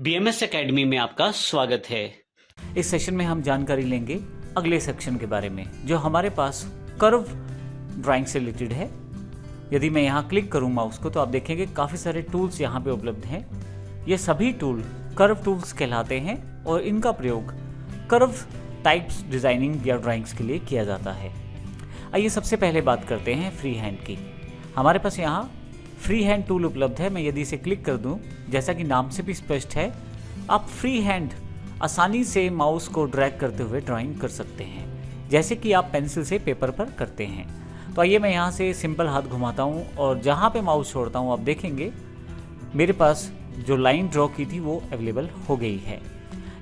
BMS academy में आपका स्वागत है। इस सेशन में हम जानकारी लेंगे अगले सेक्शन के बारे में जो हमारे पास कर्व ड्राइंग से रिलेटेड है। यदि मैं यहाँ क्लिक करूँ माउस को तो आप देखेंगे काफ़ी सारे टूल्स यहाँ पे उपलब्ध हैं। ये सभी टूल कर्व टूल्स कहलाते हैं और इनका प्रयोग कर्व टाइप्स डिज़ाइनिंग या ड्राइंग्स के लिए किया जाता है। आइए सबसे पहले बात करते हैं फ्री हैंड की। हमारे पास यहाँ फ्री हैंड टूल उपलब्ध है। मैं यदि इसे क्लिक कर दूं, जैसा कि नाम से भी स्पष्ट है, आप फ्री हैंड आसानी से माउस को ड्रैग करते हुए ड्राइंग कर सकते हैं, जैसे कि आप पेंसिल से पेपर पर करते हैं। तो आइए मैं यहाँ से सिंपल हाथ घुमाता हूँ और जहाँ पे माउस छोड़ता हूँ आप देखेंगे मेरे पास जो लाइन ड्रॉ की थी वो अवेलेबल हो गई है।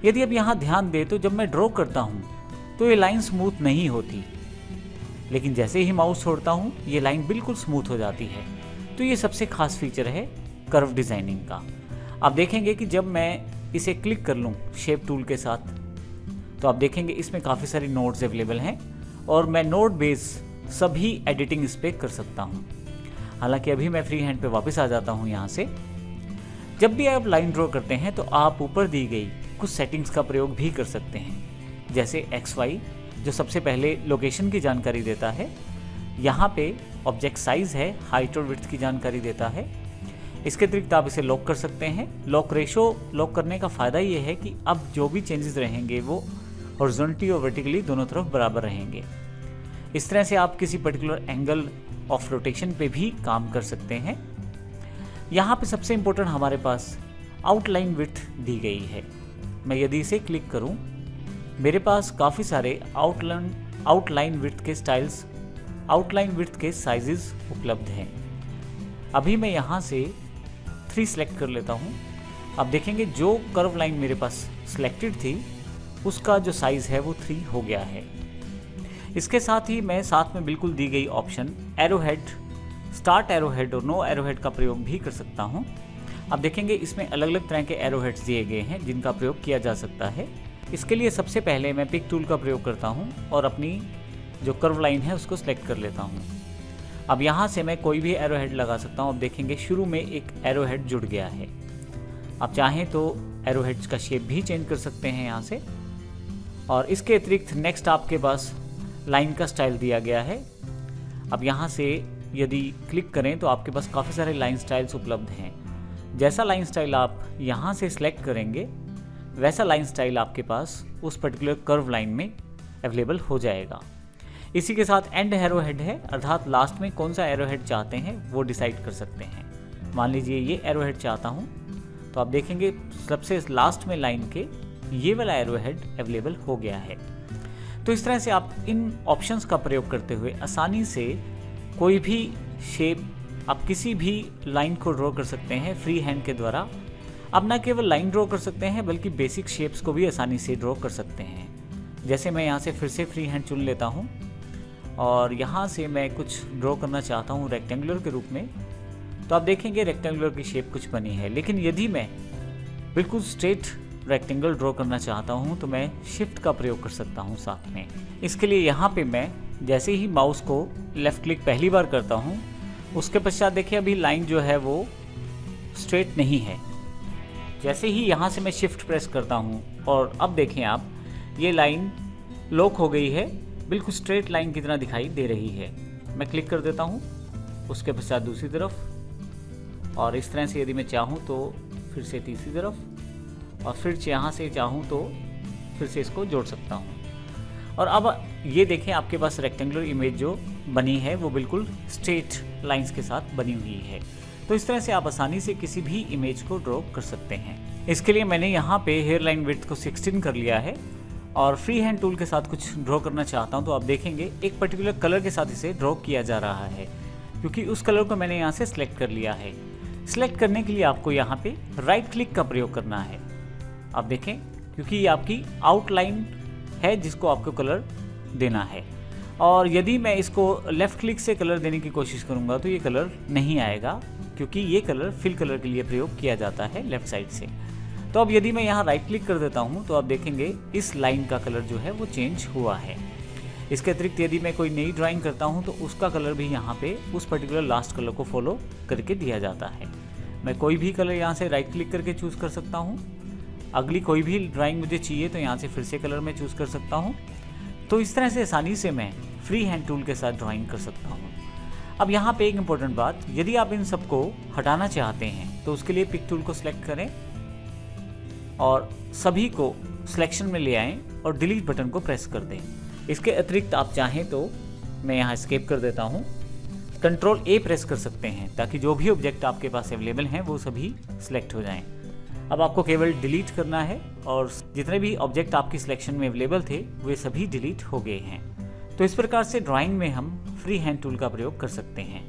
यदि अब यहाँ ध्यान दें तो जब मैं ड्रॉ करता हूँ तो ये लाइन स्मूथ नहीं होती, लेकिन जैसे ही माउस छोड़ता हूँ ये लाइन बिल्कुल स्मूथ हो जाती है। तो ये सबसे खास फीचर है कर्व डिज़ाइनिंग का। आप देखेंगे कि जब मैं इसे क्लिक कर लूँ शेप टूल के साथ तो आप देखेंगे इसमें काफ़ी सारी नोड्स अवेलेबल हैं और मैं नोड बेस सभी एडिटिंग इस पर कर सकता हूँ। हालांकि अभी मैं फ्री हैंड पे वापस आ जाता हूँ यहाँ से। जब भी आप लाइन ड्रॉ करते हैं तो आप ऊपर दी गई कुछ सेटिंग्स का प्रयोग भी कर सकते हैं, जैसे XY जो सबसे पहले लोकेशन की जानकारी देता है। यहाँ पे ऑब्जेक्ट साइज है, हाइट और विड्थ की जानकारी देता है। इसके अतिरिक्त आप इसे लॉक कर सकते हैं। लॉक रेशो लॉक करने का फ़ायदा ये है कि अब जो भी चेंजेस रहेंगे वो हॉरिजॉन्टली और वर्टिकली दोनों तरफ बराबर रहेंगे। इस तरह से आप किसी पर्टिकुलर एंगल ऑफ रोटेशन पे भी काम कर सकते हैं। यहाँ पे सबसे इम्पोर्टेंट हमारे पास आउटलाइन विड्थ दी गई है। मैं यदि इसे क्लिक करूँ, मेरे पास काफ़ी सारे आउटलाइन विड्थ के स्टाइल्स, आउटलाइन विड्थ के साइजेस उपलब्ध हैं। अभी मैं यहाँ से 3 सेलेक्ट कर लेता हूँ। अब देखेंगे जो कर्व लाइन मेरे पास सिलेक्टेड थी उसका जो साइज़ है वो 3 हो गया है। इसके साथ ही मैं साथ में बिल्कुल दी गई option arrow head, start arrow head और नो एरो हेड का प्रयोग भी कर सकता हूँ। अब देखेंगे इसमें अलग अलग तरह के एरो हेड्स दिए गए हैं जिनका प्रयोग किया जा सकता है। इसके लिए सबसे पहले मैं पिक टूल का प्रयोग करता हूँ और अपनी जो कर्व लाइन है उसको सिलेक्ट कर लेता हूँ। अब यहाँ से मैं कोई भी एरो हेड लगा सकता हूँ। अब देखेंगे शुरू में एक एरो हेड जुड़ गया है। आप चाहें तो एरो हेड्स का शेप भी चेंज कर सकते हैं यहाँ से। और इसके अतिरिक्त नेक्स्ट आपके पास लाइन का स्टाइल दिया गया है। अब यहाँ से यदि क्लिक करें तो आपके पास काफ़ी सारे लाइन स्टाइल्स उपलब्ध हैं। जैसा लाइन स्टाइल आप यहाँ से सिलेक्ट करेंगे वैसा लाइन स्टाइल आपके पास उस पर्टिकुलर कर्व लाइन में अवेलेबल हो जाएगा। इसी के साथ एंड एरो हेड है, अर्थात लास्ट में कौन सा एरो हेड चाहते हैं वो डिसाइड कर सकते हैं। मान लीजिए ये एरो हेड चाहता हूँ तो आप देखेंगे सबसे लास्ट में लाइन के ये वाला एरो हेड अवेलेबल हो गया है। तो इस तरह से आप इन ऑप्शंस का प्रयोग करते हुए आसानी से कोई भी शेप, आप किसी भी लाइन को ड्रॉ कर सकते हैं फ्री हैंड के द्वारा। आप न केवल लाइन ड्रॉ कर सकते हैं बल्कि बेसिक शेप्स को भी आसानी से ड्रॉ कर सकते हैं। जैसे मैं यहाँ से फिर से फ्री हैंड चुन लेता हूँ और यहाँ से मैं कुछ ड्रॉ करना चाहता हूँ रेक्टेंगुलर के रूप में, तो आप देखेंगे रेक्टेंगुलर की शेप कुछ बनी है। लेकिन यदि मैं बिल्कुल स्ट्रेट रेक्टेंगल ड्रॉ करना चाहता हूँ तो मैं शिफ्ट का प्रयोग कर सकता हूँ साथ में। इसके लिए यहाँ पे मैं जैसे ही माउस को लेफ़्ट क्लिक पहली बार करता हूँ उसके पश्चात देखिए अभी लाइन जो है वो स्ट्रेट नहीं है। जैसे ही यहाँ से मैं शिफ्ट प्रेस करता हूँ और अब देखें आप ये लाइन लॉक हो गई है, बिल्कुल स्ट्रेट लाइन की तरह दिखाई दे रही है। मैं क्लिक कर देता हूँ उसके पश्चात दूसरी तरफ और इस तरह से यदि मैं चाहूँ तो फिर से तीसरी तरफ और फिर यहाँ से चाहूँ तो फिर से इसको जोड़ सकता हूँ। और अब ये देखें आपके पास रेक्टेंगुलर इमेज जो बनी है वो बिल्कुल स्ट्रेट लाइंस के साथ बनी हुई है। तो इस तरह से आप आसानी से किसी भी इमेज को ड्रॉ कर सकते हैं। इसके लिए मैंने यहाँ पे हेयर लाइन विड्थ को 16 कर लिया है और फ्री हैंड टूल के साथ कुछ ड्रॉ करना चाहता हूं तो आप देखेंगे एक पर्टिकुलर कलर के साथ इसे ड्रॉ किया जा रहा है क्योंकि उस कलर को मैंने यहाँ से सिलेक्ट कर लिया है। सिलेक्ट करने के लिए आपको यहाँ पे राइट क्लिक का प्रयोग करना है। आप देखें क्योंकि ये आपकी आउटलाइन है जिसको आपको कलर देना है। और यदि मैं इसको लेफ़्ट क्लिक से कलर देने की कोशिश करूँगा तो ये कलर नहीं आएगा क्योंकि ये कलर फिल कलर के लिए प्रयोग किया जाता है लेफ़्ट साइड से। तो अब यदि मैं यहाँ राइट क्लिक कर देता हूँ तो आप देखेंगे इस लाइन का कलर जो है वो चेंज हुआ है। इसके अतिरिक्त यदि मैं कोई नई ड्राइंग करता हूँ तो उसका कलर भी यहाँ पे उस पर्टिकुलर लास्ट कलर को फॉलो करके दिया जाता है। मैं कोई भी कलर यहाँ से राइट क्लिक करके चूज़ कर सकता हूँ अगली कोई भी ड्राइंग मुझे चाहिए तो यहाँ से फिर से कलर में चूज़ कर सकता हूँ। तो इस तरह से आसानी से मैं फ्री हैंड टूल के साथ ड्राइंग कर सकता हूँ। अब यहाँ पे एक इम्पोर्टेंट बात, यदि आप इन सबको हटाना चाहते हैं तो उसके लिए पिक टूल को सिलेक्ट करें और सभी को सिलेक्शन में ले आएं और डिलीट बटन को प्रेस कर दें। इसके अतिरिक्त आप चाहें तो मैं यहाँ एस्केप कर देता हूँ, कंट्रोल ए प्रेस कर सकते हैं ताकि जो भी ऑब्जेक्ट आपके पास अवेलेबल हैं वो सभी सिलेक्ट हो जाएं। अब आपको केवल डिलीट करना है और जितने भी ऑब्जेक्ट आपकी सिलेक्शन में अवेलेबल थे वे सभी डिलीट हो गए हैं। तो इस प्रकार से ड्राइंग में हम फ्री हैंड टूल का प्रयोग कर सकते हैं।